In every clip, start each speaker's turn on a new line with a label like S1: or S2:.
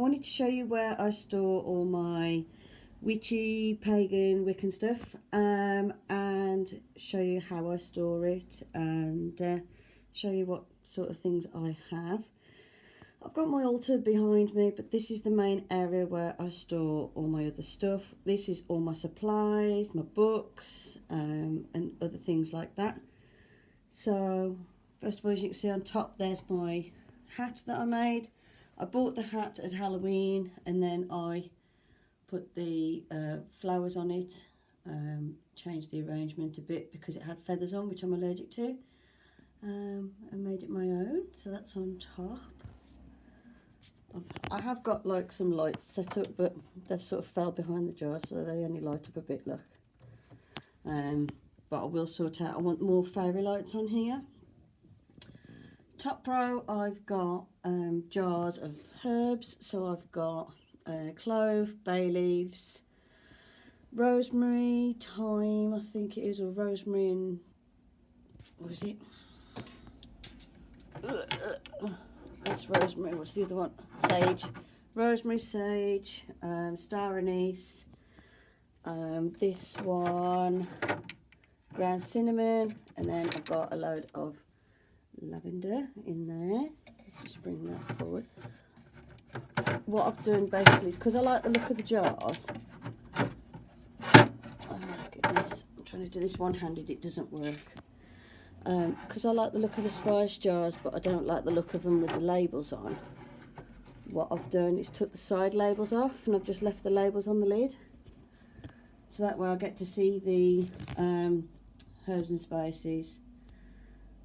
S1: wanted to show you where I store all my witchy, pagan, Wiccan stuff, and show you how I store it, and show you what sort of things I have. I've got my altar behind me, but this is the main area where I store all my other stuff. This is all my supplies, my books, and other things like that. So first of all, as you can see on top, there's my hat that I made. I bought the hat at Halloween, and then I put the flowers on it, changed the arrangement a bit because it had feathers on, which I'm allergic to, and made it my own. So that's on top. I have got like some lights set up, but they've sort of fell behind the jar, so they only light up a bit, look. But I will sort out, I want more fairy lights on here. Top row, I've got jars of herbs. So I've got clove, bay leaves, rosemary, thyme, I think it is, or rosemary and, what is it? That's rosemary, what's the other one? Sage. Rosemary, sage, star anise, this one, ground cinnamon, and then I've got a load of lavender in there. Let's just bring that forward. What I've done basically is, because I like the look of the jars, oh my goodness, I'm trying to do this one-handed, it doesn't work. Because I like the look of the spice jars, but I don't like the look of them with the labels on. What I've done is took the side labels off, and I've just left the labels on the lid. So that way I get to see the herbs and spices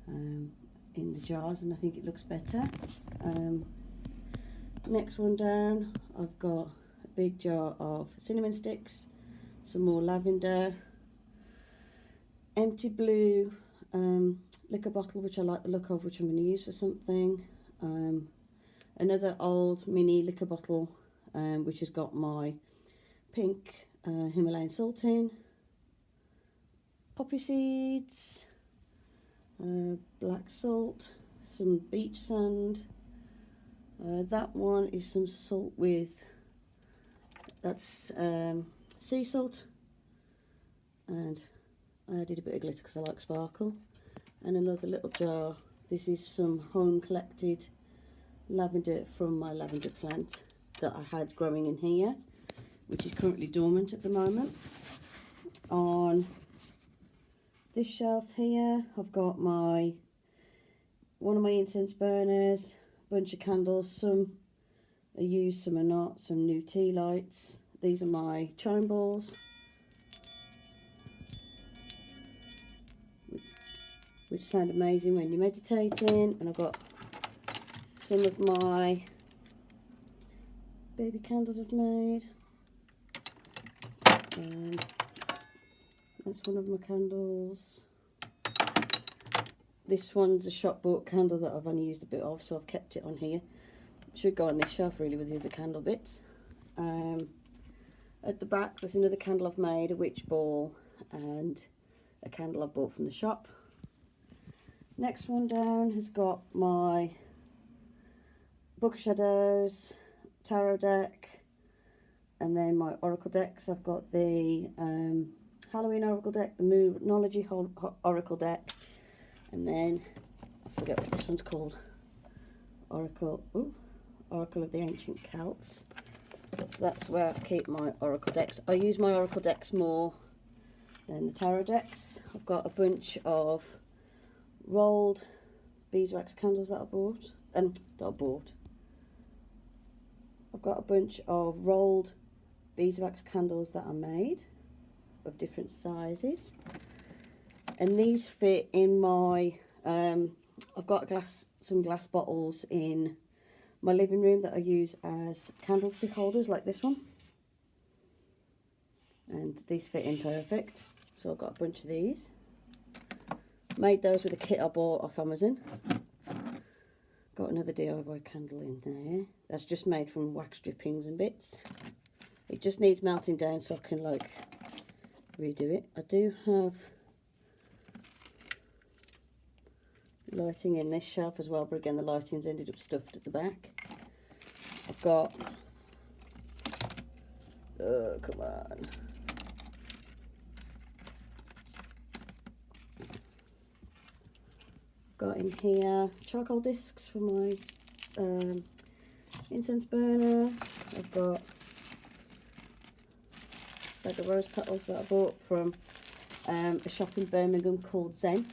S1: in the jars, and I think it looks better. Next one down, I've got a big jar of cinnamon sticks, some more lavender, empty blue liquor bottle, which I like the look of, which I'm going to use for something. Another old mini liquor bottle, which has got my pink Himalayan salt in, poppy seeds, black salt, some beach sand. That one is some salt with, that's sea salt, and I added a bit of glitter because I like sparkle. And another little jar, this is some home collected lavender from my lavender plant that I had growing in here, which is currently dormant at the moment. On this shelf here, I've got one of my incense burners, a bunch of candles, some are used, some are not, some new tea lights. These are my chime balls, which sound amazing when you're meditating. And I've got some of my baby candles I've made. That's one of my candles. This one's a shop bought candle that I've only used a bit of, so I've kept it on here. Should go on this shelf really with the other candle bits. At the back there's another candle I've made, a witch ball, and a candle I bought from the shop. Next one down has got my Book of Shadows, tarot deck, and then my oracle decks. I've got the Halloween oracle deck, the Moonology oracle deck, and then I forget what this one's called. Oracle of the Ancient Celts. So that's where I keep my oracle decks. I use my oracle decks more than the tarot decks. I've got a bunch of rolled beeswax candles that I bought. I've got a bunch of rolled beeswax candles that I made of different sizes, and these fit in my I've got some glass bottles in my living room that I use as candlestick holders, like this one, and these fit in perfect. So I've got a bunch of these. Made those with a kit I bought off Amazon. Got another DIY candle in there. That's just made from wax drippings and bits. It just needs melting down so I can like redo it. I do have lighting in this shelf as well, but again the lighting's ended up stuffed at the back. I've got Oh, come on. Got in here charcoal discs for my incense burner. I've got a bag of rose petals that I bought from a shop in Birmingham called Zen.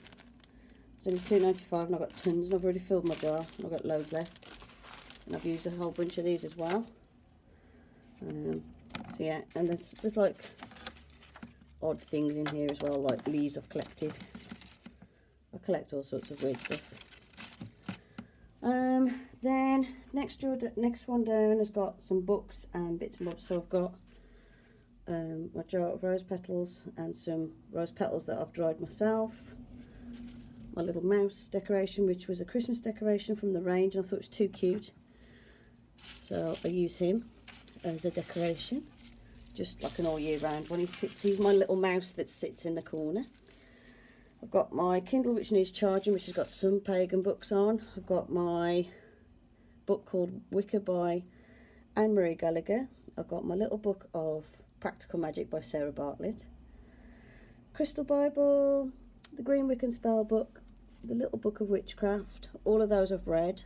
S1: It's only £2.95 and I've got tons, and I've already filled my jar and I've got loads left. And I've used a whole bunch of these as well. So yeah, and there's like odd things in here as well, like leaves I've collected. I collect all sorts of weird stuff. Then next one down has got some books and bits and bobs. So I've got my jar of rose petals and some rose petals that I've dried myself. My little mouse decoration, which was a Christmas decoration from the range, and I thought it was too cute. So I use him as a decoration, just like an all year round one. He's my little mouse that sits in the corner. I've got my Kindle which needs charging, which has got some Pagan books on. I've got my book called Wicca by Anne-Marie Gallagher. I've got my little book of Practical Magic by Sarah Bartlett. Crystal Bible, the Green Wiccan Spell Book, the Little Book of Witchcraft. All of those I've read.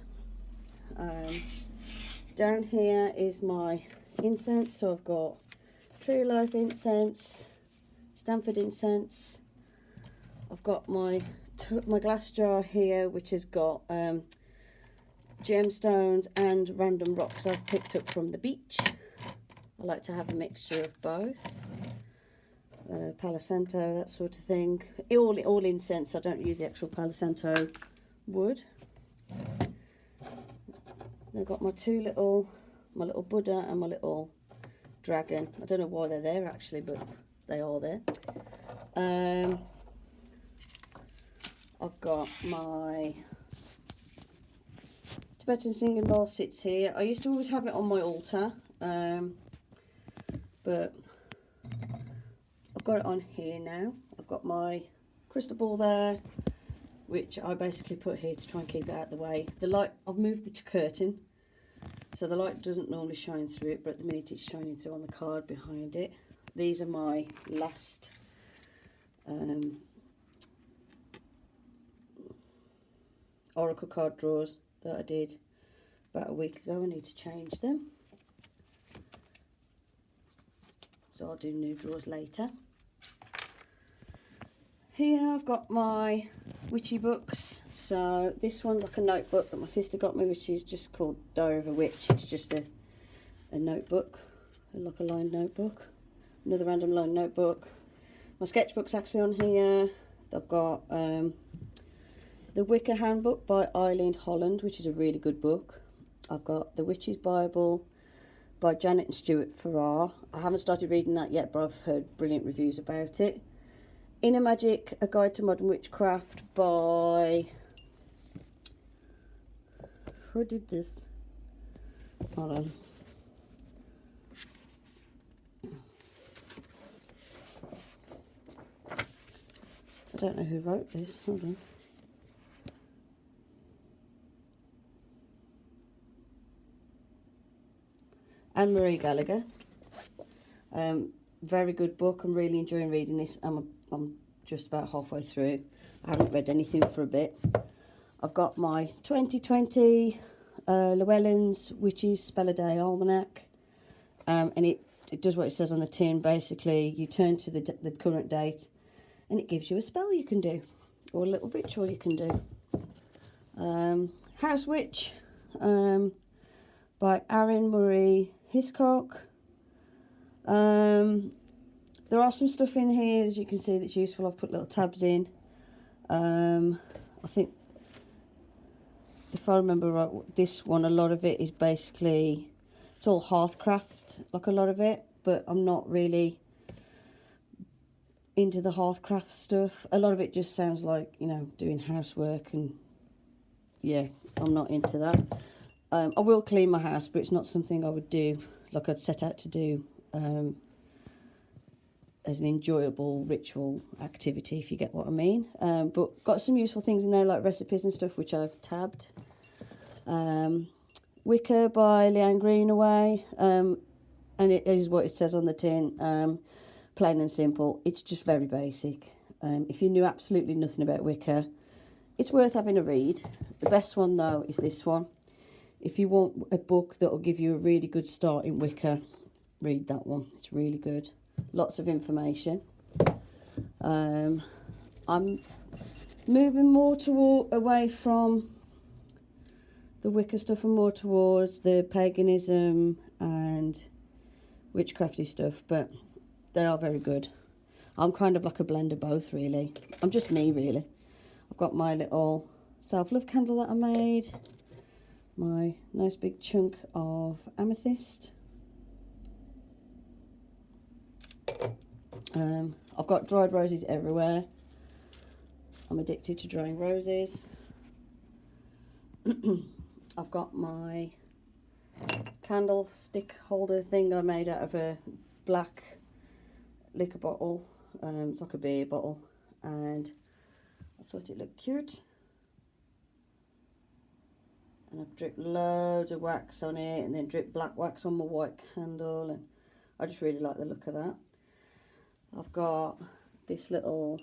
S1: Down here is my incense. So I've got Tree Life incense, Stanford incense. I've got my glass jar here, which has got gemstones and random rocks I've picked up from the beach. I like to have a mixture of both. Palo Santo, that sort of thing. All incense. I don't use the actual Palo Santo wood. I've got my my little Buddha and my little dragon. I don't know why they're there actually, but they are there. I've got my Tibetan singing bowl sits here. I used to always have it on my altar, but I've got it on here now. I've got my crystal ball there, which I basically put here to try and keep it out of the way. The light, I've moved the curtain, so the light doesn't normally shine through it, but at the minute it's shining through on the card behind it. These are my last oracle card drawers that I did about a week ago. I need to change them, so I'll do new drawers later. Here I've got my witchy books. So this one's like a notebook that my sister got me, which is just called Diary of a Witch. It's just a notebook, like a lined notebook. Another random lined notebook. My sketchbook's actually on here. I've got the Wicca Handbook by Eileen Holland, which is a really good book. I've got the Witch's Bible by Janet and Stuart Farrar. I haven't started reading that yet, but I've heard brilliant reviews about it. Inner Magic, A Guide to Modern Witchcraft by... Who did this? Hold on. I don't know who wrote this. Hold on. Anne-Marie Gallagher. Very good book. I'm really enjoying reading this. I'm just about halfway through. I haven't read anything for a bit. I've got my 2020 Llewellyn's Witches Spell a Day Almanac, and it does what it says on the tin. Basically, you turn to the current date, and it gives you a spell you can do, or a little ritual you can do. House Witch by Erin Murray Hiscock. There are some stuff in here, as you can see, that's useful. I've put little tabs in. I think, if I remember right, this one, a lot of it is basically, it's all hearthcraft, like a lot of it, but I'm not really into the hearthcraft stuff. A lot of it just sounds like, you know, doing housework, and yeah, I'm not into that. I will clean my house, but it's not something I would do, like I'd set out to do as an enjoyable ritual activity, if you get what I mean. But got some useful things in there, like recipes and stuff, which I've tabbed. Wicca by Leanne Greenaway, and and it is what it says on the tin, plain and simple. It's just very basic. If you knew absolutely nothing about Wicca, it's worth having a read. The best one though is this one. If you want a book that will give you a really good start in Wicca, read that one. It's really good. Lots of information. I'm moving more away from the Wicca stuff and more towards the paganism and witchcrafty stuff, but they are very good. I'm kind of like a blend of both, really. I'm just me, really. I've got my little self-love candle that I made, my nice big chunk of amethyst. I've got dried roses everywhere. I'm addicted to drying roses. I've got my candlestick holder thing I made out of a black liquor bottle. It's like a beer bottle, and I thought it looked cute. And I've dripped loads of wax on it, and then dripped black wax on my white candle, and I just really like the look of that. I've got this little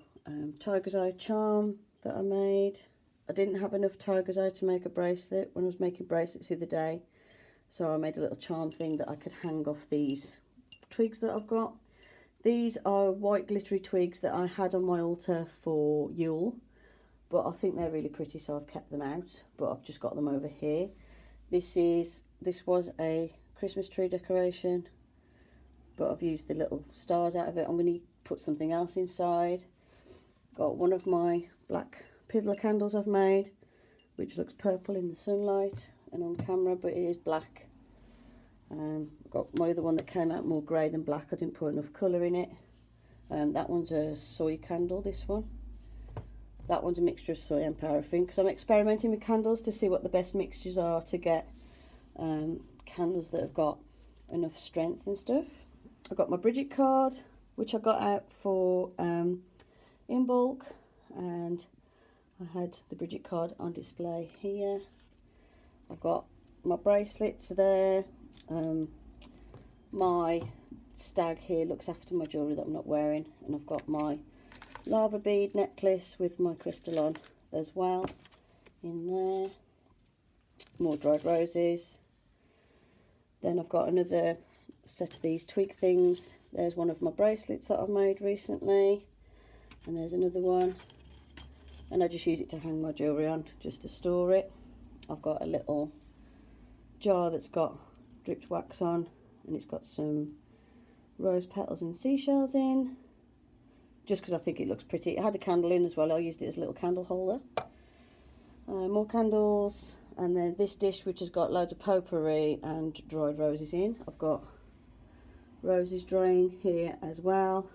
S1: tiger's eye charm that I made. I didn't have enough tiger's eye to make a bracelet when I was making bracelets the other day, so I made a little charm thing that I could hang off these twigs that I've got. These are white glittery twigs that I had on my altar for Yule, but I think they're really pretty, so I've kept them out, but I've just got them over here. This was a Christmas tree decoration, but I've used the little stars out of it. I'm going to put something else inside. Got one of my black piddler candles I've made, which looks purple in the sunlight and on camera, but it is black. I've got my other one that came out more grey than black. I didn't put enough colour in it. That one's a soy candle, this one. That one's a mixture of soy and paraffin, because I'm experimenting with candles to see what the best mixtures are to get candles that have got enough strength and stuff. I've got my Bridget card, which I got out for in bulk, and I had the Bridget card on display here. I've got my bracelets there. My stag here looks after my jewellery that I'm not wearing, and I've got my lava bead necklace with my crystal on as well in there. More dried roses. Then I've got another set of these twig things. There's one of my bracelets that I've made recently, and there's another one, and I just use it to hang my jewellery on, just to store it. I've got a little jar that's got dripped wax on, and it's got some rose petals and seashells in, just because I think it looks pretty. It had a candle in as well. I used it as a little candle holder. More candles, and then this dish, which has got loads of potpourri and dried roses in. I've got roses drying here as well,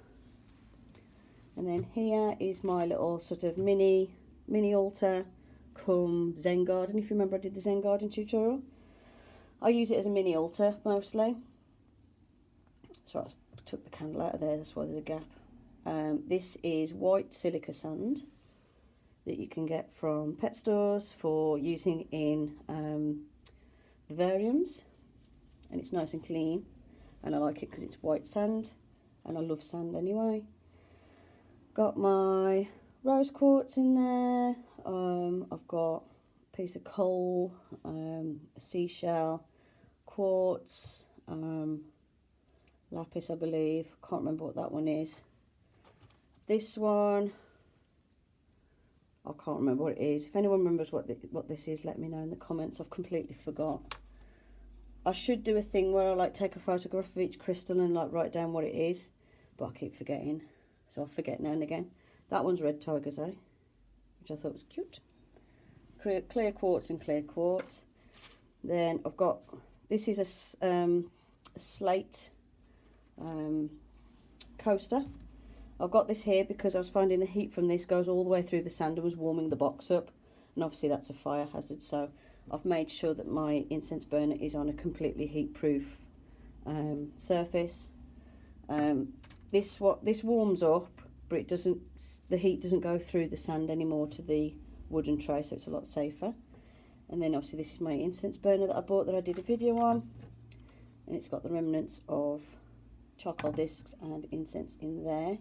S1: and then here is my little sort of mini altar come Zen garden. If you remember, I did the Zen garden tutorial. I use it as a mini altar mostly. So I took the candle out of there, that's why there's a gap. This is white silica sand that you can get from pet stores for using in vivariums, and it's nice and clean, and I like it because it's white sand, and I love sand anyway. Got my rose quartz in there. I've got a piece of coal, a seashell, quartz, lapis, I believe. Can't remember what that one is. This one, I can't remember what it is. If anyone remembers what this is, let me know in the comments. I've completely forgot. I should do a thing where I like take a photograph of each crystal and like write down what it is, but I keep forgetting, so I forget now and again. That one's red tiger's eye, which I thought was cute. Clear quartz and clear quartz. Then I've got, this is a slate coaster. I've got this here because I was finding the heat from this goes all the way through the sand and was warming the box up, and obviously that's a fire hazard, so I've made sure that my incense burner is on a completely heat-proof surface. This warms up, but it doesn't. The heat doesn't go through the sand anymore to the wooden tray, so it's a lot safer. And then obviously this is my incense burner that I bought that I did a video on. and it's got the remnants of charcoal discs and incense in there.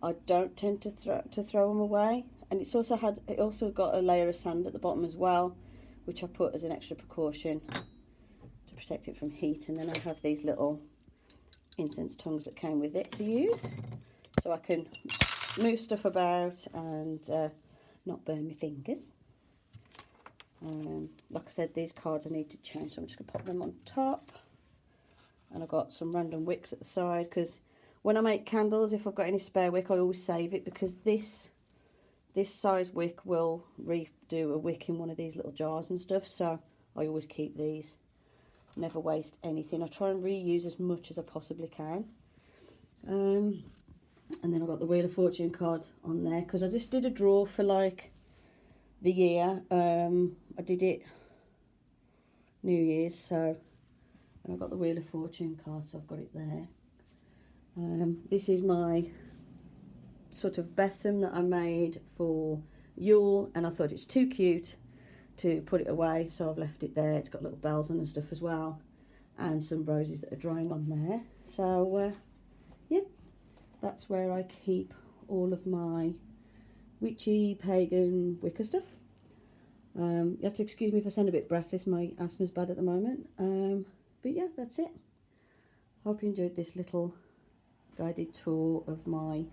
S1: I don't tend to throw them away, and it also got a layer of sand at the bottom as well, which I put as an extra precaution to protect it from heat. And then I have these little incense tongues that came with it to use, so I can move stuff about and not burn my fingers. Like I said, these cards I need to change, so I'm just going to pop them on top. And I've got some random wicks at the side, because when I make candles, if I've got any spare wick, I always save it, because this size wick will redo a wick in one of these little jars and stuff, so I always keep these. Never waste anything. I try and reuse as much as I possibly can. And then I've got the Wheel of Fortune card on there, because I just did a draw for like the year. I did it New Year's, so I've got the Wheel of Fortune card, so I've got it there. This is my sort of besom that I made for Yule, and I thought it's too cute to put it away, so I've left it there. It's got little bells on and stuff as well, and some roses that are drying on there. So yeah, that's where I keep all of my witchy, pagan, Wicca stuff. You have to excuse me if I sound a bit breathless, my asthma's bad at the moment. But yeah, that's it. Hope you enjoyed this little guided tour of my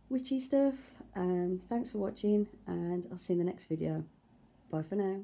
S1: witchy stuff. Thanks for watching, and I'll see you in the next video. Bye for now.